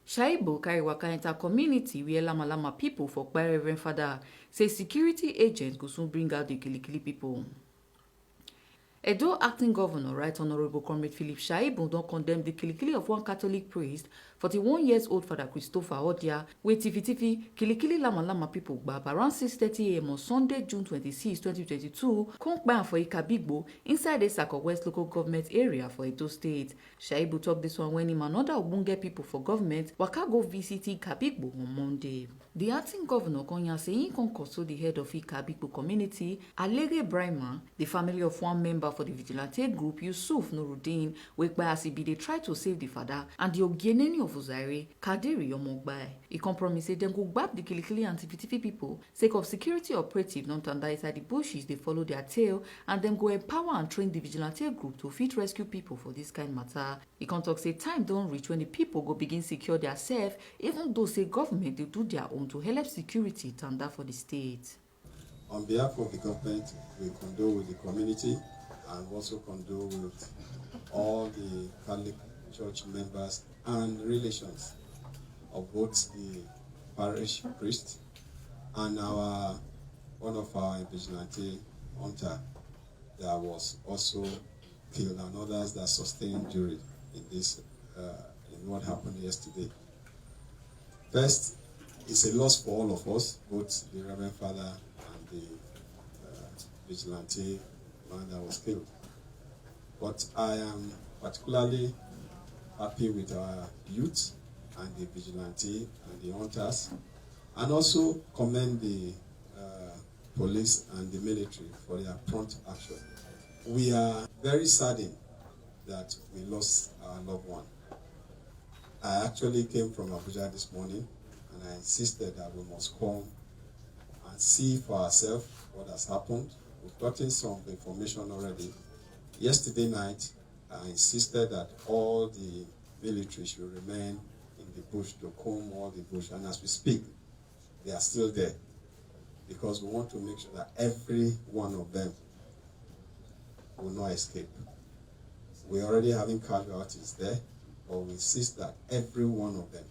Shaibu Kari Waka enter community where Lamalama people for Kpai Reverend Father say security agents go soon bring out the Kilikili people. Edo acting governor, Right Honorable Comrade Philip Shaibu, don condemn the kilikili of one Catholic priest, 41-years-old Father Christopher Odia, wey tifi kilikili Lamalama people gbab around 6:30 a.m. on Sunday, June 26, 2022, come Kpai for Ikabigbo inside the Sako West local government area for Edo State. Shaibu talk this one when him and other ogbonge people for government waka go visit Ikabigbo on Monday. The acting governor Konya say he can consult the head of Ikabigbo community, Alege Brahma, the family of one member for the vigilante group, Yusuf Nuruddin, wey Kpai as he be dey try to save the father, and the Ogieneni of Uzaire, Kadiri Omogbai. He come promise say dem go gbab the Kilikili and Tifitifi people sake of security operative non tanda inside the bushes dey follow their tail, and dem go empower and train the vigilante group to fit rescue people for this kind matter. He come talk say time don reach when the people go begin secure their self, even though say government dey do their own to help security tanda for the state. On behalf of the government, we condole with the community and also condole with all the Catholic Church members and relations of both the parish priest and one of our vigilante hunter that was also killed, and others that sustained injury in this in what happened yesterday. First, it's a loss for all of us, both the Reverend Father and the vigilante man that was killed. But I am particularly happy with our youth and the vigilante and the hunters, and also commend the police and the military for their prompt action. We are very saddened that we lost our loved one. I actually came from Abuja this morning, and I insisted that we must come and see for ourselves what has happened. We've gotten some information already. Yesterday night, I insisted that all the military should remain in the bush to comb all the bush, and as we speak, they are still there, because we want to make sure that every one of them will not escape. We're already having casualties there, but we insist that every one of them.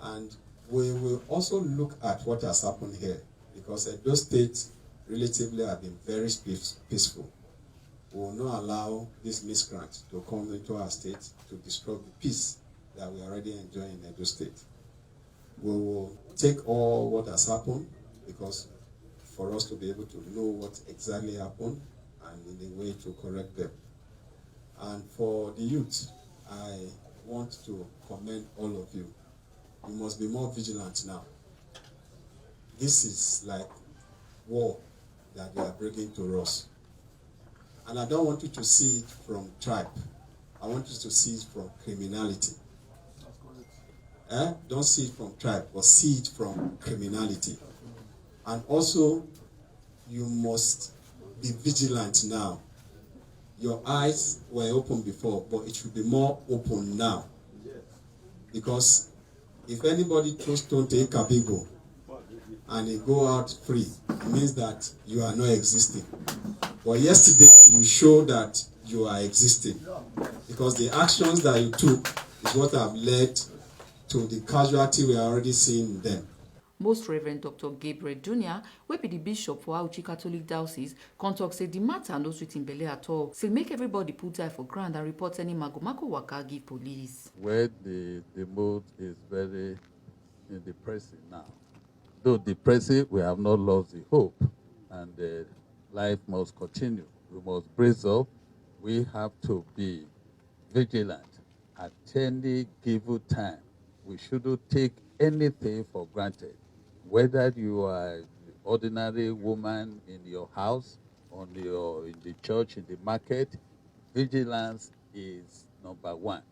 And we will also look at what has happened here, because those states relatively have been very peaceful. We will not allow this miscreant to come into our state to disrupt the peace that we are already enjoying in Edo State. We will take all what has happened, because for us to be able to know what exactly happened and in a way to correct them. And for the youth, I want to commend all of you. You must be more vigilant now. This is like war that they are bringing to us. And I don't want you to see it from tribe. I want you to see it from criminality. Don't see it from tribe, but see it from criminality. And also, you must be vigilant now. Your eyes were open before, but it should be more open now. Because if anybody throws stone to Ikabigbo and they go out free, it means that you are not existing. But yesterday, you showed that you are existing, because the actions that you took is what have led to the casualty we are already seeing in them. Most Reverend Dr. Gabriel Jr., wey be the bishop for Auchi Catholic Diocese, come talk say the matter no sweet in belle at all. Say make everybody put eye for ground and report any mago waka give police. Where the mood is very depressing now. Though depressing, we have not lost the hope, and life must continue. We must brace up. We have to be vigilant at any given time. We shouldn't take anything for granted. Whether you are an ordinary woman in your house, in the church, in the market, vigilance is number one.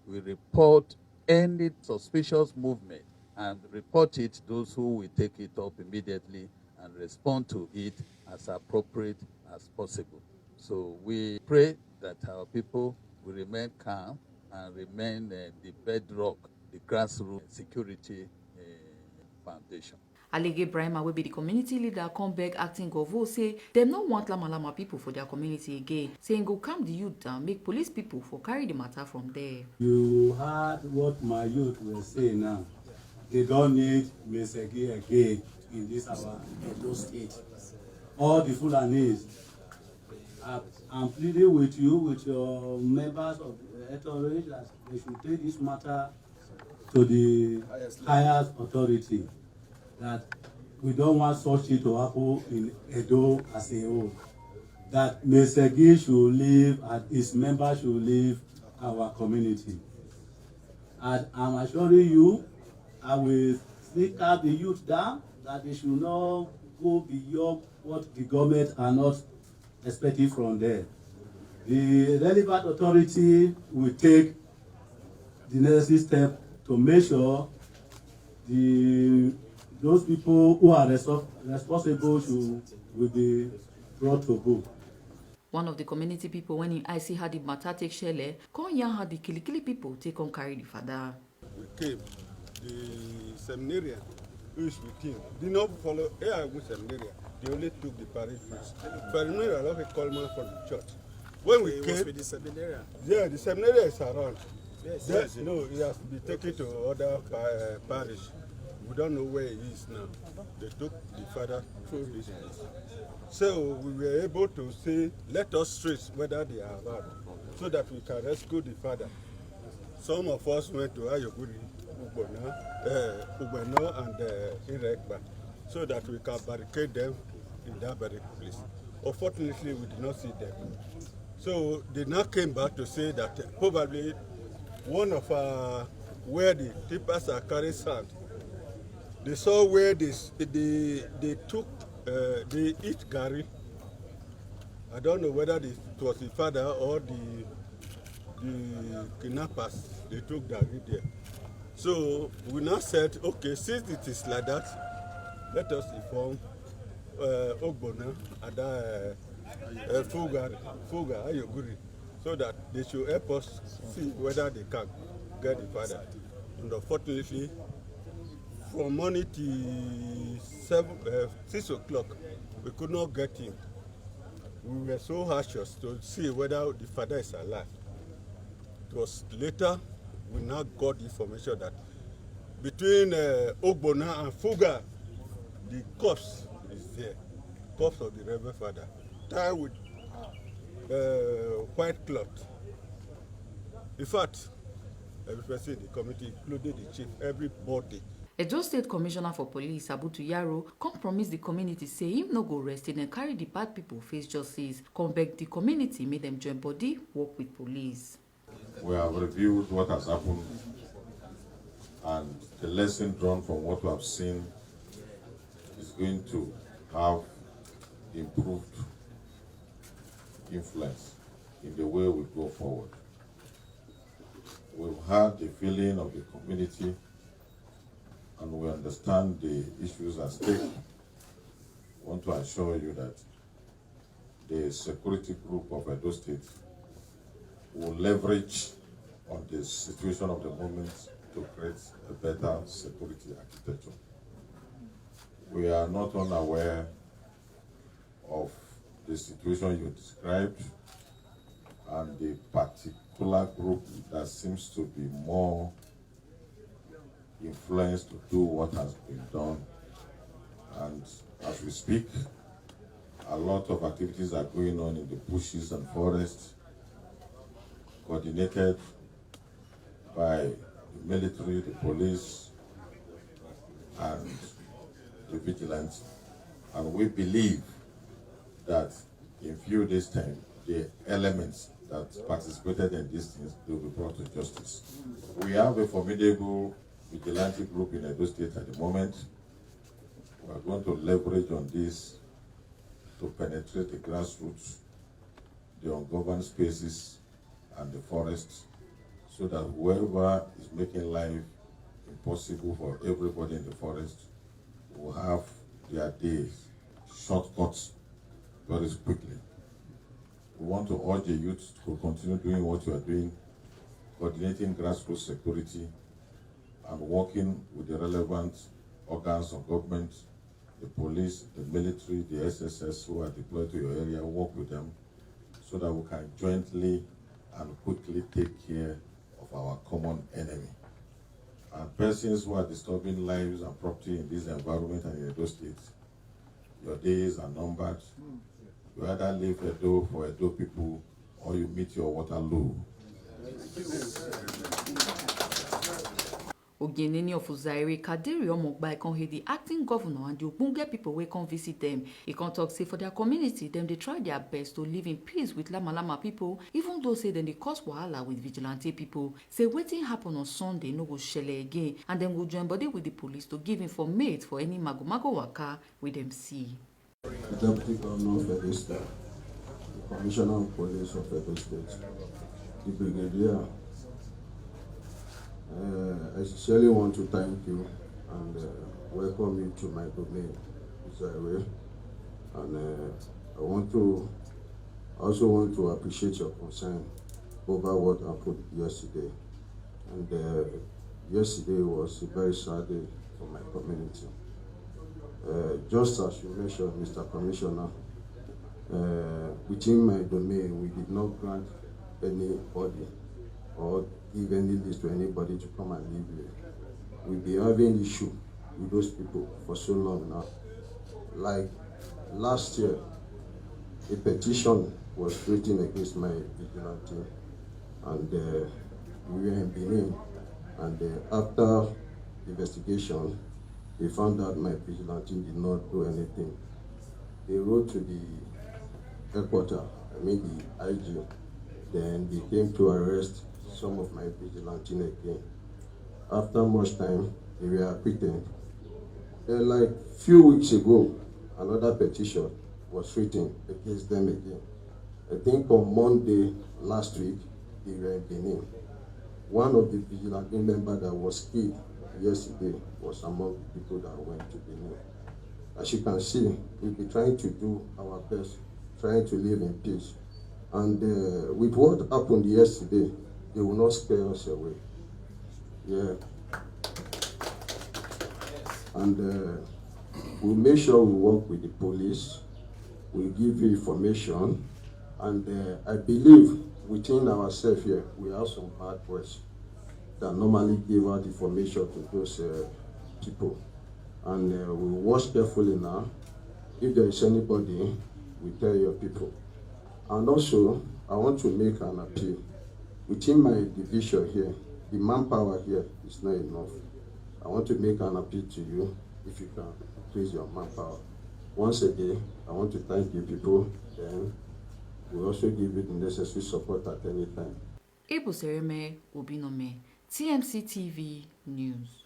We report any suspicious movement and report it to those who will take it up immediately and respond to it as appropriate as possible. So we pray that our people will remain calm and remain the bedrock, the grassroots security foundation. Alege Brahima wey be the community leader come beg acting governor say dem no want Lamalama people for their community again, say im go calm the youth down, make police people for carry the matter from there. You heard what my youth were saying now. They don't need Mesegi again in this our Edo state. All the Fulanis, I'm pleading with you, with your members of the authority, that they should take this matter to the highest authority. That we don't want such thing to happen in Edo as a whole. That Mesegi should leave and his members should leave our community. And I'm assuring you, I will sneak out the youth down, that they should not go beyond what the government are not expecting from them. The relevant authority will take the necessary step to make sure those people who are responsible will be brought to book. One of the community people, when he see how the matter take shele, come yarn how the kilikili people take on carry the father. We came, the seminarian who is with him did not follow with seminarian. They only took the parish priest. Seminarian like a call man from the church. When we came, with the seminarian. Yeah, the seminarian is around. Yes. No, he has to be taken to other parish. We don't know where he is now. They took the father through this place. So we were able to say, let us trace whether they are around, so that we can rescue the father. Some of us went to Ayoguri, Ubeno, and Irekba, so that we can barricade them in that very place. Unfortunately, we did not see them. So they now came back to say that probably one of where the tippers are carrying sand, they saw where they took, they eat Kari. I don't know whether it was the father or the kidnappers. They took Kari there. So we now said, okay, since it is like that, let us inform Ogbona and Fuga Ayoguri, so that they should help us see whether they can get the father. And unfortunately, from morning till 6 o'clock, we could not get him. We were so anxious to see whether the father is alive. It was later we now got information that between Ogbona and Fuga, the corpse is there. Corpse of the Revered father, tied with white cloth. In fact, every person in the committee, including the chief, everybody. Edo State Commissioner for Police, Abutu Yaro, come promise the community say him no go rest and carry the bad people face justice. Come beg the community, make them join body, work with police. We have reviewed what has happened, and the lesson drawn from what we have seen is going to have improved influence in the way we go forward. We've had the feeling of the community, and we understand the issues at stake. I want to assure you that the security group of Edo State will leverage on the situation of the moment to create a better security architecture. We are not unaware of the situation you described and the particular group that seems to be more influenced to do what has been done. And as we speak, a lot of activities are going on in the bushes and forests, coordinated by the military, the police, and the vigilance. And we believe that in few days' time, the elements that participated in these things will be brought to justice. We have a formidable vigilante group in Edo State at the moment. We are going to leverage on this to penetrate the grassroots, the ungoverned spaces, and the forests, so that whoever is making life impossible for everybody in the forest will have their days shortcuts very quickly. We want to urge the youth to continue doing what you are doing, coordinating grassroots security and working with the relevant organs of government, the police, the military, the SSS who are deployed to your area, work with them so that we can jointly and quickly take care of our common enemy. And persons who are disturbing lives and property in this environment and in Edo State, your days are numbered. You either leave Edo for Edo people or you meet your Waterloo. Ogeneni of Uzaire, Kadiri Omogbai can hear the acting governor and the Ogbonge people wey come visit them. He can talk say for their community, them they try their best to live in peace with Lamalama people, even though say them they cause wahala with vigilante people. Say wetin happen on Sunday no go shele again, and then go join body with the police to give informate for any mago waka with them see. The Deputy Governor of Edo State, the Commissioner of Police of Edo State, the Brigadier. I sincerely want to thank you and welcome you to my domain, Israel. And I also want to appreciate your concern over what happened yesterday. And yesterday was a very sad day for my community. Just as you mentioned, Mr. Commissioner, within my domain, we did not grant anybody or give any list to anybody to come and live here. We've been having issue with those people for so long now. Like last year, a petition was written against my vigilante, and we were in Benin, and after investigation, they found out my vigilante did not do anything. They wrote to the headquarters, the IG, then they came to arrest some of my vigilantes again. After much time, they were acquitted. Then like few weeks ago, another petition was written against them again. I think on Monday last week, they were in Benin. One of the vigilante members that was killed yesterday was among the people that went to Benin. As you can see, we'll be trying to do our best, trying to live in peace. And with what happened yesterday, they will not scare us away. Yeah. And we'll make sure we work with the police. We'll give you information. And I believe within ourselves here, we have some bad boys that normally give out information to those people. And we'll watch carefully now. If there is anybody, we tell your people. And also, I want to make an appeal. Within my division here, the manpower here is not enough. I want to make an appeal to you, if you can increase your manpower. Once again, I want to thank you people, then we also give you the necessary support at any time. Ebu Sereme Obinome, TMC TV News.